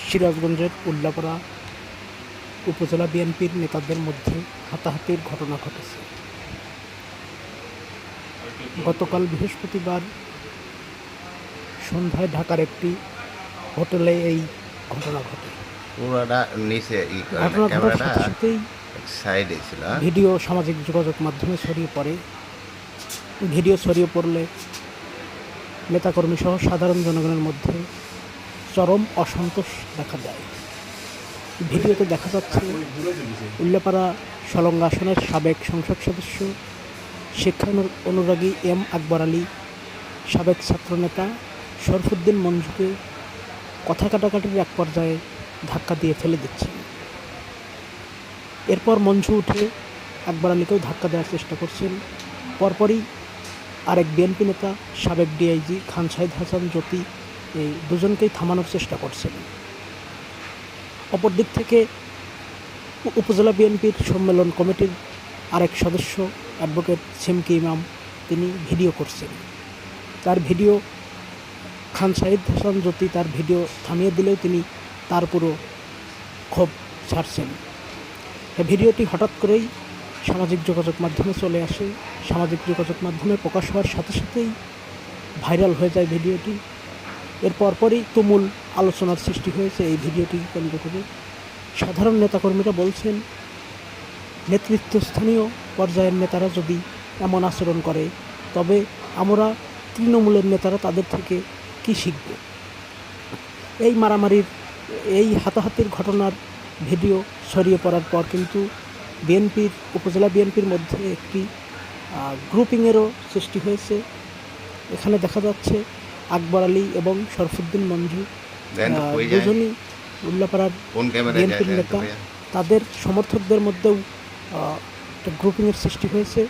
সিরাজগঞ্জের উল্লাপাড়া উপজেলা বিএনপির নেতাদের মধ্যে হাতাহাতির ঘটনা ঘটেছে। গতকাল বৃহস্পতিবার সন্ধ্যায় ঢাকার একটি হোটেলে এই ঘটনা ঘটে। পুরোটা নিচে ঘটনা ঘটার ক্যামেরাটা সাথে সাথেই সাইডে ছিল। ভিডিও সামাজিক যোগাযোগ মাধ্যমে ছড়িয়ে পড়ে। ভিডিও ছড়িয়ে পড়লে নেতাকর্মী সহ সাধারণ জনগণের মধ্যে চরম অসন্তোষ দেখা যায়। ভিডিওতে দেখা যাচ্ছে উল্লাপাড়া সলঙ্গা আসনের সাবেক সংসদ সদস্য শিক্ষা অনুরাগী এম আকবর আলী সাবেক ছাত্রনেতা শরফুদ্দিন মঞ্জুকে কথা কাটাকাটির এক পর্যায়ে ধাক্কা দিয়ে ফেলে দিচ্ছেন। এরপর মঞ্জু উঠে আকবর আলীকেও ধাক্কা দেওয়ার চেষ্টা করছেন। পরপরই আরেক বিএনপি নেতা সাবেক ডিআইজি খান সাইদ হাসান জ্যোতি এই দুজনকেই থামানোর চেষ্টা করছেন। অপরদিক থেকে উপজেলা বিএনপির সম্মেলন কমিটির আরেক সদস্য অ্যাডভোকেট সিমকি ইমাম তিনি ভিডিও করছেন। তার ভিডিও খান সাইদ হাসান জ্যোতি তার ভিডিও থামিয়ে দিলেও তিনি তার পুরো ক্ষোভ ছাড়ছেন। এই ভিডিওটি হঠাৎ করেই সামাজিক যোগাযোগ মাধ্যমে চলে আসে। সামাজিক যোগাযোগ মাধ্যমে প্রকাশ হওয়ার সাথে সাথেই ভাইরাল হয়ে যায় ভিডিওটি। এর পরপরই তুমুল আলোচনার সৃষ্টি হয়েছে এই ভিডিওটি কেন্দ্র করে। সাধারণ নেতাকর্মীরা বলছেন, নেতৃত্বস্থানীয় পর্যায়ের নেতারা যদি এমন আচরণ করে তবে আমরা তৃণমূলের নেতারা তাদের থেকে কী শিখব। এই মারামারির এই হাতাহাতির ঘটনার ভিডিও ছড়িয়ে পড়ার পর কিন্তু বিএনপির উপজেলা বিএনপির মধ্যে একটি গ্রুপিংয়েরও সৃষ্টি হয়েছে। এখানে দেখা যাচ্ছে আকবর আলী এবং শরফুদ্দিন মঞ্জু দুজনই উল্লাপাড়ার বিএনপির নেতা, তাদের সমর্থকদের মধ্যেও একটা গ্রুপিংয়ের সৃষ্টি হয়েছে।